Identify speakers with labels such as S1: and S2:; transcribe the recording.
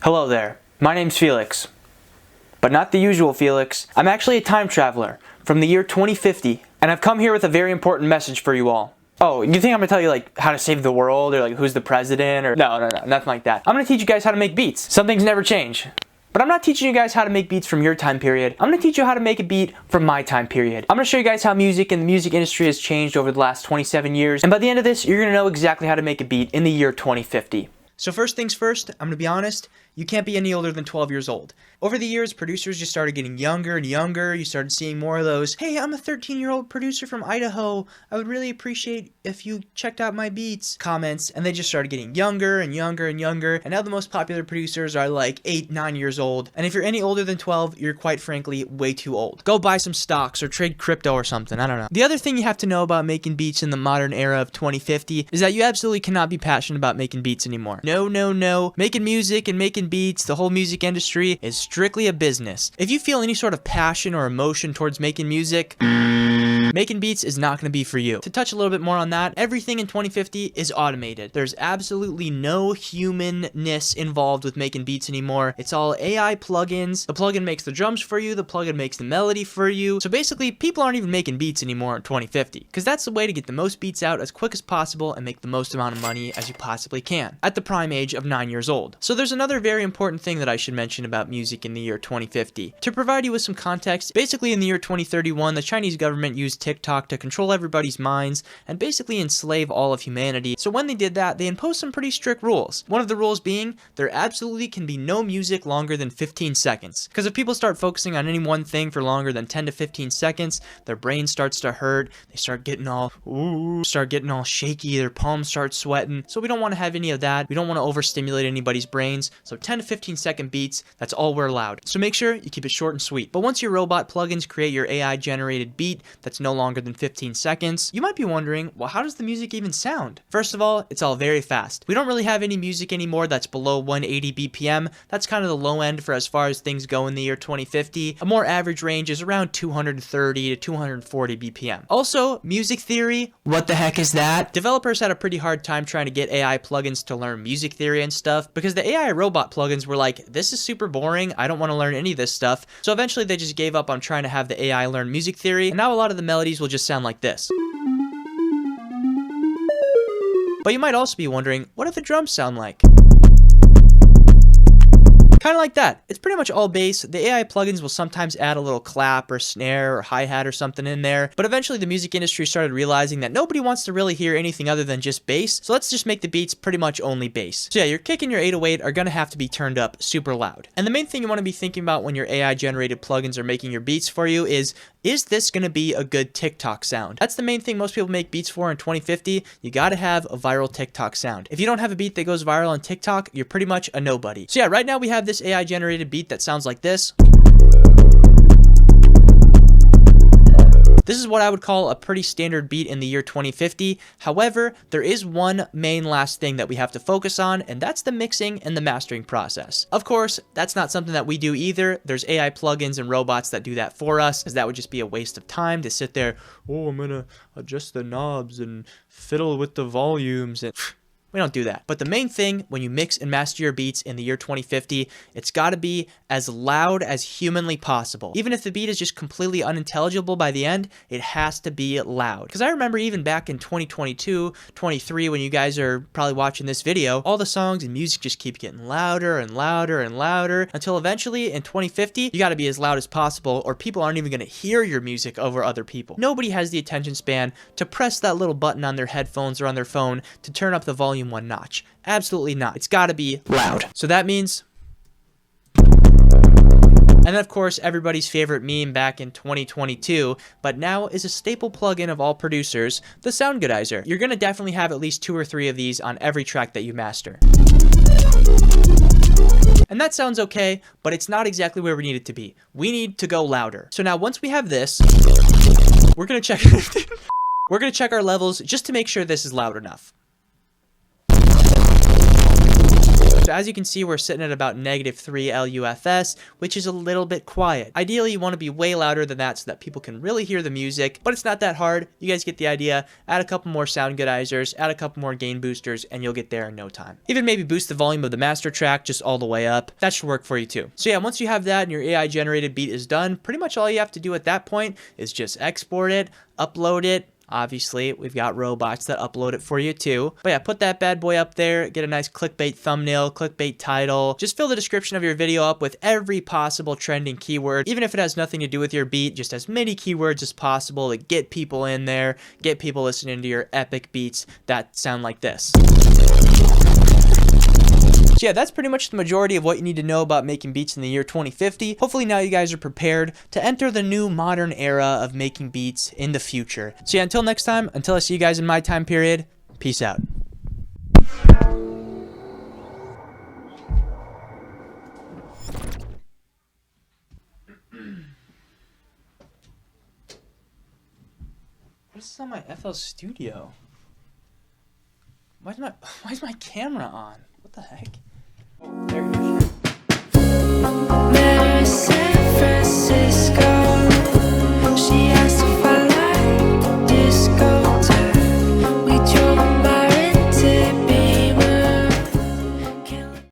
S1: Hello there, my name's Felix. But not the usual Felix. I'm actually a time traveler from the year 2050, and I've come here with a very important message for you all. Oh, you think I'm gonna tell you like how to save the world or like who's the president or no, nothing like that. I'm gonna teach you guys how to make beats. Some things never change. But I'm not teaching you guys how to make beats from your time period. I'm gonna teach you how to make a beat from my time period. I'm gonna show you guys how music and the music industry has changed over the last 27 years. And by the end of this, you're gonna know exactly how to make a beat in the year 2050. So first things first, I'm gonna be honest, you can't be any older than 12 years old. Over the years, producers just started getting younger and younger. You started seeing more of those, hey, I'm a 13-year-old producer from Idaho. I would really appreciate if you checked out my beats comments. And they just started getting younger and younger and younger. And now the most popular producers are like 8, 9 years old. And if you're any older than 12, you're quite frankly way too old. Go buy some stocks or trade crypto or something, I don't know. The other thing you have to know about making beats in the modern era of 2050 is that you absolutely cannot be passionate about making beats anymore. No. Making music and making beats, the whole music industry is strictly a business. If you feel any sort of passion or emotion towards making music, making beats is not going to be for you. To touch a little bit more on that, everything in 2050 is automated. There's absolutely no humanness involved with making beats anymore. It's all AI plugins. The plugin makes the drums for you. The plugin makes the melody for you. So basically, people aren't even making beats anymore in 2050 because that's the way to get the most beats out as quick as possible and make the most amount of money as you possibly can at the prime age of 9 years old. So there's another very important thing that I should mention about music in the year 2050. To provide you with some context, basically in the year 2031, the Chinese government used TikTok to control everybody's minds and basically enslave all of humanity. So when they did that, they imposed some pretty strict rules. One of the rules being there absolutely can be no music longer than 15 seconds. Because if people start focusing on any one thing for longer than 10 to 15 seconds, their brain starts to hurt, they start getting all shaky, their palms start sweating. So we don't want to have any of that. We don't want to overstimulate anybody's brains. So 10 to 15 second beats, that's all we're allowed. So make sure you keep it short and sweet. But once your robot plugins create your AI generated beat that's no longer than 15 seconds, you might be wondering, well, how does the music even sound? First of all, it's all very fast. We don't really have any music anymore that's below 180 BPM. That's kind of the low end for as far as things go in the year 2050. A more average range is around 230 to 240 BPM. Also, music theory, what the heck is that? Developers had a pretty hard time trying to get AI plugins to learn music theory and stuff because the AI robot plugins were like, this is super boring, I don't want to learn any of this stuff. So eventually they just gave up on trying to have the AI learn music theory, and now a lot of the melodies will just sound like this. But you might also be wondering, what do the drums sound like? Kind of like that. It's pretty much all bass. The AI plugins will sometimes add a little clap or snare or hi-hat or something in there, but eventually the music industry started realizing that nobody wants to really hear anything other than just bass, so let's just make the beats pretty much only bass. So yeah, your kick and your 808 are gonna have to be turned up super loud. And the main thing you want to be thinking about when your AI generated plugins are making your beats for you is this gonna be a good TikTok sound? That's the main thing most people make beats for in 2050. You gotta have a viral TikTok sound. If you don't have a beat that goes viral on TikTok, you're pretty much a nobody. So yeah, right now we have this AI generated beat that sounds like this. This is what I would call a pretty standard beat in the year 2050. However, there is one main last thing that we have to focus on, and that's the mixing and the mastering process. Of course, that's not something that we do either. There's AI plugins and robots that do that for us, because that would just be a waste of time to sit there, oh, I'm gonna adjust the knobs and fiddle with the volumes and we don't do that. But the main thing when you mix and master your beats in the year 2050, it's got to be as loud as humanly possible. Even if the beat is just completely unintelligible by the end, it has to be loud. Because I remember even back in 2022, 23, when you guys are probably watching this video, all the songs and music just keep getting louder and louder and louder until eventually in 2050, you got to be as loud as possible or people aren't even going to hear your music over other people. Nobody has the attention span to press that little button on their headphones or on their phone to turn up the volume one notch. Absolutely not. It's got to be loud. So that means... And then of course everybody's favorite meme back in 2022, but now is a staple plugin of all producers, the Sound Goodizer. You're going to definitely have at least 2 or 3 of these on every track that you master. And that sounds okay, but it's not exactly where we need it to be. We need to go louder. So now once we have this, we're going to check we're going to check our levels just to make sure this is loud enough. So as you can see, we're sitting at about -3 LUFS, which is a little bit quiet. Ideally, you want to be way louder than that so that people can really hear the music, but it's not that hard. You guys get the idea. Add a couple more sound goodizers, add a couple more gain boosters, and you'll get there in no time. Even maybe boost the volume of the master track just all the way up. That should work for you too. So yeah, once you have that and your AI generated beat is done, pretty much all you have to do at that point is just export it, upload it. Obviously, we've got robots that upload it for you too. But yeah, put that bad boy up there, get a nice clickbait thumbnail, clickbait title. Just fill the description of your video up with every possible trending keyword. Even if it has nothing to do with your beat, just as many keywords as possible to get people in there, get people listening to your epic beats that sound like this. So yeah, that's pretty much the majority of what you need to know about making beats in the year 2050. Hopefully now you guys are prepared to enter the new modern era of making beats in the future. So yeah, until next time, until I see you guys in my time period, peace out. What is this on my FL Studio? Why is my camera on? What the heck? There it is.